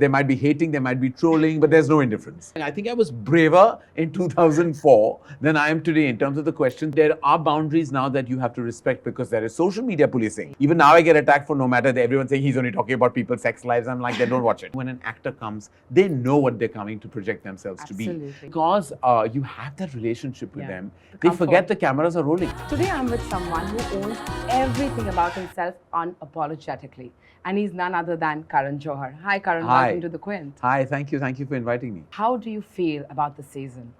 They might be hating, they might be trolling, but there's no indifference. I think I was braver in 2004 than I am today in terms of the question. There are boundaries now that you have to respect because there is social media policing. Even now I get attacked for no matter that everyone's saying he's only talking about people's sex lives. I'm like, they don't watch it. When an actor comes, they know what they're coming to project themselves to be. Because you have that relationship with them, they forget the cameras are rolling. Today I'm with someone who owns everything about himself unapologetically. And he's none other than Karan Johar. Hi Karan, welcome to the Quint. Hi, thank you for inviting me. How do you feel about the season?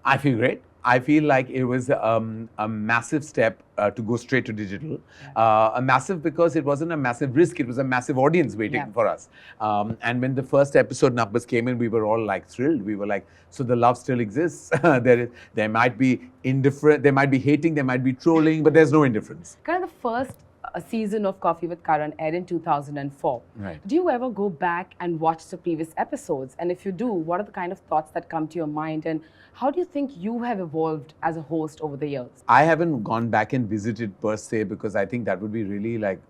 I feel great. I feel like it was a massive step to go straight to digital. A massive because it wasn't a massive risk, it was a massive audience waiting for us. And when the first episode numbers came in, we were all like thrilled. We were like, so the love still exists. There might be indifferent, there might be hating, there might be trolling, but there's no indifference. Kind of the first season of Coffee with Karan aired in 2004. Right. Do you ever go back and watch the previous episodes? And if you do, what are the kind of thoughts that come to your mind? And how do you think you have evolved as a host over the years? I haven't gone back and visited per se because I think that would be really like,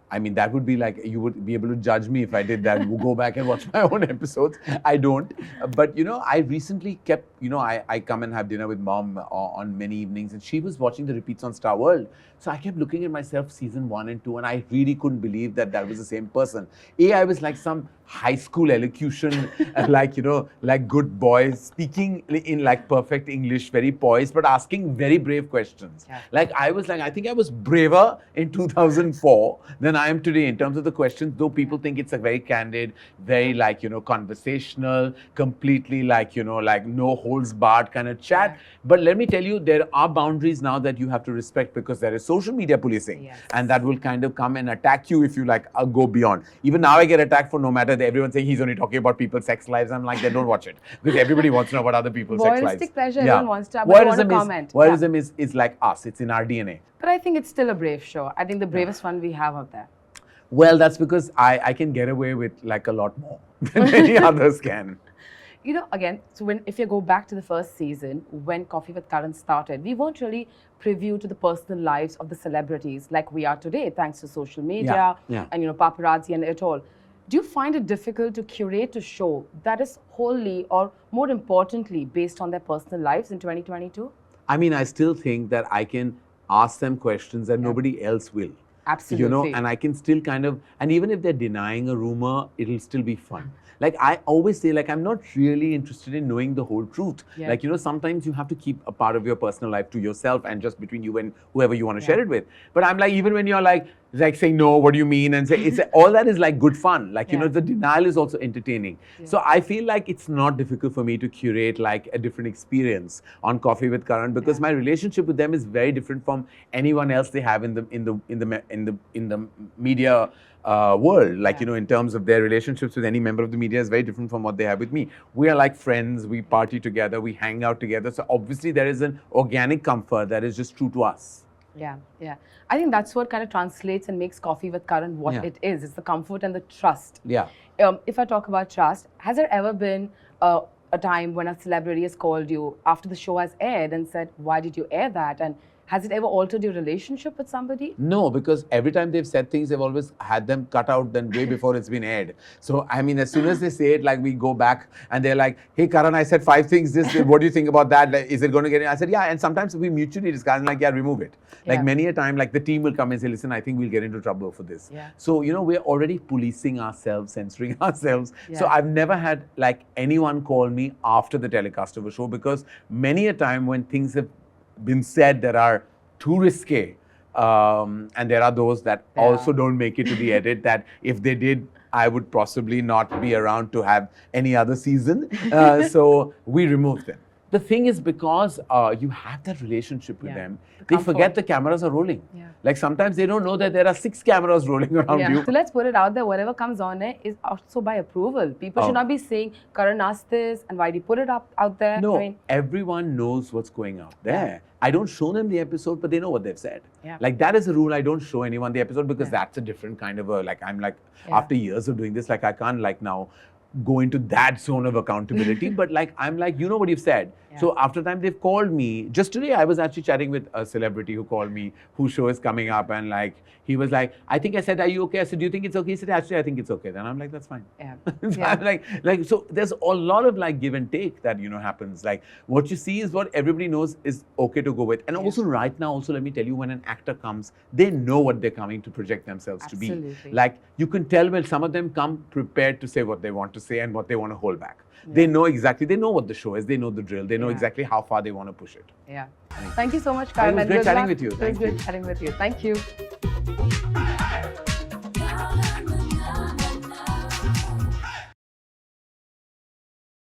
I mean, that would be like, you would be able to judge me if I did that, go back and watch my own episodes. I don't. But, you know, I recently kept, you know, I come and have dinner with mom on many evenings and she was watching the repeats on Star World. So I kept looking at myself season 1 and 2 and I really couldn't believe that that was the same person. I was like some high school elocution, like, you know, like good boys speaking in like perfect English, very poised, but asking very brave questions. Like I was like, I think I was braver in 2004 than I am today in terms of the questions, though people think it's a very candid, very like, you know, conversational, completely like, you know, like no holds barred kind of chat. But let me tell you, there are boundaries now that you have to respect because there is social media policing and that will kind of come and attack you if you like go beyond. Even now I get attacked for no matter that everyone's saying he's only talking about people's sex lives. I'm like, they don't watch it because everybody wants to know about other people's sex lives. Voyeuristic pleasure, everyone wants to, but want to comment. Voyeurism is like us, it's in our DNA. But I think it's still a brave show. I think the bravest one we have out there. Well, that's because I can get away with like a lot more than many others can. You know, again, so if you go back to the first season, when Coffee with Karan started, we weren't really privy to the personal lives of the celebrities like we are today, thanks to social media and, you know, paparazzi and it all. Do you find it difficult to curate a show that is wholly or more importantly based on their personal lives in 2022? I mean, I still think that I can ask them questions that nobody else will. Absolutely. You know, and I can still kind of, and even if they're denying a rumor, it'll still be fun. Like I always say, like, I'm not really interested in knowing the whole truth. Like, you know, sometimes you have to keep a part of your personal life to yourself and just between you and whoever you want to share it with. But I'm like, even when you're like saying, no, what do you mean? And say, it's all that is like good fun. Like, you know, the denial is also entertaining. So I feel like it's not difficult for me to curate like a different experience on Coffee with Karan because my relationship with them is very different from anyone else they have in the media world. Like, you know, in terms of their relationships with any member of the media is very different from what they have with me. We are like friends, we party together, we hang out together. So obviously there is an organic comfort that is just true to us. Yeah. I think that's what kind of translates and makes Coffee with Karan what it is. It's the comfort and the trust. If I talk about trust, has there ever been a time when a celebrity has called you after the show has aired and said, why did you air that? And has it ever altered your relationship with somebody? No, because every time they've said things, they've always had them cut out then way before it's been aired. So, I mean, as soon as they say it, like we go back and they're like, hey, Karan, I said 5 things, what do you think about that? Like, is it going to get in? I said, yeah. And sometimes we mutually discuss and like, yeah, remove it. Like many a time, like the team will come and say, listen, I think we'll get into trouble for this. So, you know, we're already policing ourselves, censoring ourselves. So I've never had like anyone call me after the telecast of a show because many a time when things have been said that are too risque, and there are those that also don't make it to the edit that if they did, I would possibly not be around to have any other season. So we remove them. The thing is because you have that relationship with them, they forget the cameras are rolling. Like sometimes they don't know that there are 6 cameras rolling around you. So let's put it out there, whatever comes on it is also by approval. People should not be saying, Karan asked this and why did he put it out there? No, I mean, everyone knows what's going out there. I don't show them the episode, but they know what they've said. Like that is a rule. I don't show anyone the episode because that's a different kind of a, like I'm like, after years of doing this, like I can't like now go into that zone of accountability. But like, I'm like, you know what you've said. Yeah. So after time, they've called me. Just today, I was actually chatting with a celebrity who called me, whose show is coming up. And like, he was like, I think I said, are you okay? I said, do you think it's okay? He said, actually, I think it's okay. Then I'm like, that's fine. Yeah. So Yeah. I'm like, so there's a lot of like give and take that, you know, happens. Like what you see is what everybody knows is okay to go with. And also right now, also, let me tell you, when an actor comes, they know what they're coming to project themselves to be. Like you can tell when some of them come prepared to say what they want to say and what they want to hold back. Yeah. They know exactly, they know what the show is, they know the drill, they know exactly how far they want to push it. Yeah. Thank you so much, Karan. It was great chatting with you. It was great chatting with you. Thank you.